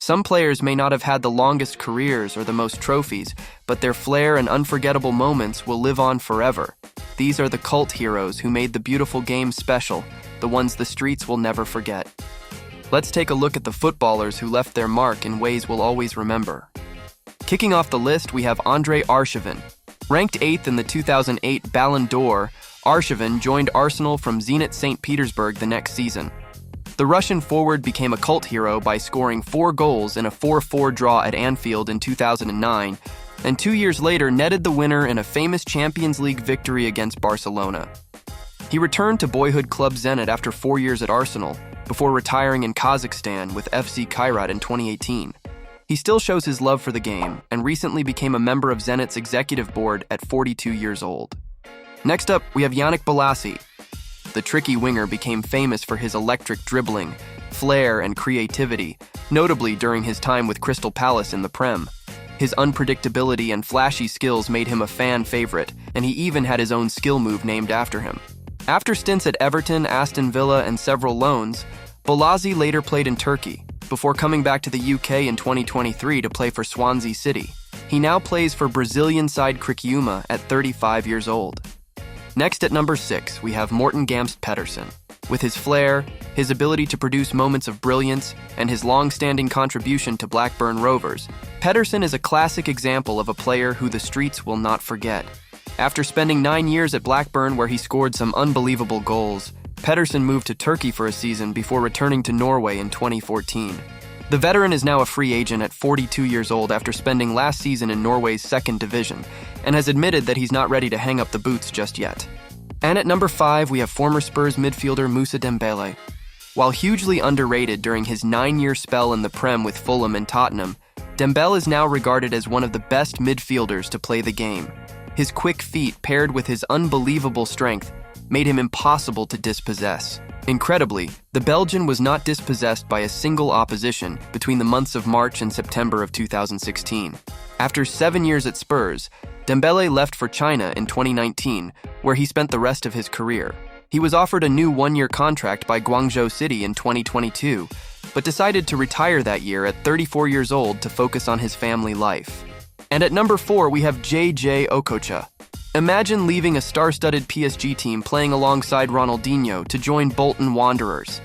Some players may not have had the longest careers or the most trophies, but their flair and unforgettable moments will live on forever. These are the cult heroes who made the beautiful game special, the ones the streets will never forget. Let's take a look at the footballers who left their mark in ways we'll always remember. Kicking off the list, we have Andrey Arshavin. Ranked 8th in the 2008 Ballon d'Or, Arshavin joined Arsenal from Zenit St. Petersburg the next season. The Russian forward became a cult hero by scoring 4 goals in a 4-4 draw at Anfield in 2009, and 2 years later netted the winner in a famous Champions League victory against Barcelona. He returned to boyhood club Zenit after 4 years at Arsenal, before retiring in Kazakhstan with FC Kairat in 2018. He still shows his love for the game, and recently became a member of Zenit's executive board at 42 years old. Next up, we have Yannick Bolasie. The tricky winger became famous for his electric dribbling, flair, and creativity, notably during his time with Crystal Palace in the Prem. His unpredictability and flashy skills made him a fan favorite, and he even had his own skill move named after him. After stints at Everton, Aston Villa, and several loans, Bolasie later played in Turkey, before coming back to the UK in 2023 to play for Swansea City. He now plays for Brazilian side Criciúma at 35 years old. Next at number 6, we have Morten Gamst Pederson. With his flair, his ability to produce moments of brilliance, and his long-standing contribution to Blackburn Rovers, Pederson is a classic example of a player who the streets will not forget. After spending 9 years at Blackburn where he scored some unbelievable goals, Pederson moved to Turkey for a season before returning to Norway in 2014. The veteran is now a free agent at 42 years old after spending last season in Norway's second division, and has admitted that he's not ready to hang up the boots just yet. And at number 5, we have former Spurs midfielder Mousa Dembele. While hugely underrated during his 9-year spell in the Prem with Fulham and Tottenham, Dembele is now regarded as one of the best midfielders to play the game. His quick feet, paired with his unbelievable strength, made him impossible to dispossess. Incredibly, the Belgian was not dispossessed by a single opposition between the months of March and September of 2016. After 7 years at Spurs, Dembele left for China in 2019, where he spent the rest of his career. He was offered a new 1-year contract by Guangzhou City in 2022, but decided to retire that year at 34 years old to focus on his family life. And at number 4, we have Jay Okocha. Imagine leaving a star-studded PSG team playing alongside Ronaldinho to join Bolton Wanderers.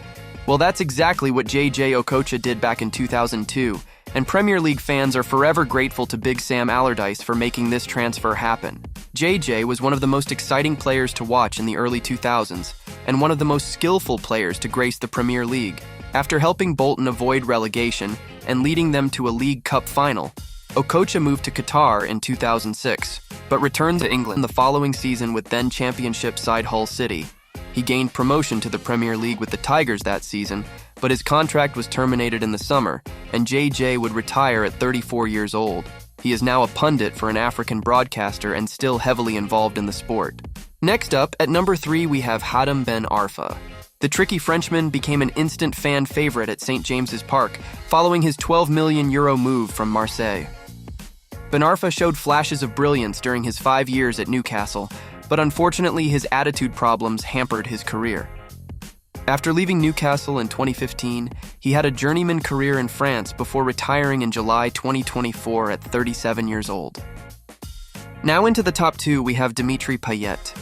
Well, that's exactly what Jay Okocha did back in 2002, and Premier League fans are forever grateful to Big Sam Allardyce for making this transfer happen. JJ was one of the most exciting players to watch in the early 2000s, and one of the most skillful players to grace the Premier League. After helping Bolton avoid relegation and leading them to a League Cup final, Okocha moved to Qatar in 2006, but returned to England the following season with then-championship side Hull City. He gained promotion to the Premier League with the Tigers that season, but his contract was terminated in the summer, and JJ would retire at 34 years old. He is now a pundit for an African broadcaster and still heavily involved in the sport. Next up, at number 3, we have Hatem Ben Arfa. The tricky Frenchman became an instant fan favorite at St. James's Park, following his €12 million move from Marseille. Ben Arfa showed flashes of brilliance during his 5 years at Newcastle, but unfortunately his attitude problems hampered his career. After leaving Newcastle in 2015, he had a journeyman career in France before retiring in July 2024 at 37 years old. Now into the top 2, we have Dimitri Payet.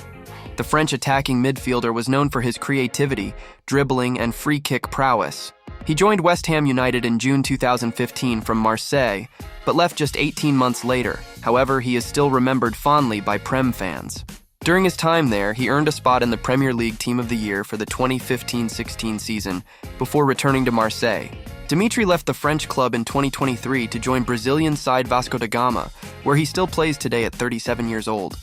The French attacking midfielder was known for his creativity, dribbling, and free kick prowess. He joined West Ham United in June 2015 from Marseille, but left just 18 months later. However, he is still remembered fondly by Prem fans. During his time there, he earned a spot in the Premier League Team of the Year for the 2015-16 season, before returning to Marseille. Dimitri left the French club in 2023 to join Brazilian side Vasco da Gama, where he still plays today at 37 years old.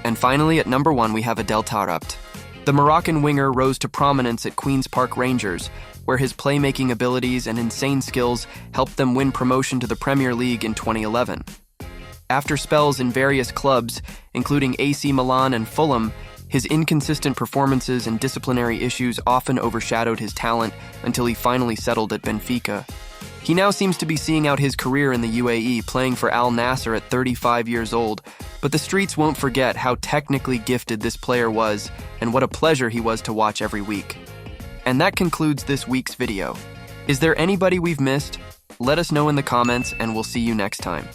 And finally, at number 1, we have Adel Taarabt. The Moroccan winger rose to prominence at Queen's Park Rangers, where his playmaking abilities and insane skills helped them win promotion to the Premier League in 2011. After spells in various clubs, including AC Milan and Fulham, his inconsistent performances and disciplinary issues often overshadowed his talent until he finally settled at Benfica. He now seems to be seeing out his career in the UAE, playing for Al Nassr at 35 years old, but the streets won't forget how technically gifted this player was and what a pleasure he was to watch every week. And that concludes this week's video. Is there anybody we've missed? Let us know in the comments, and we'll see you next time.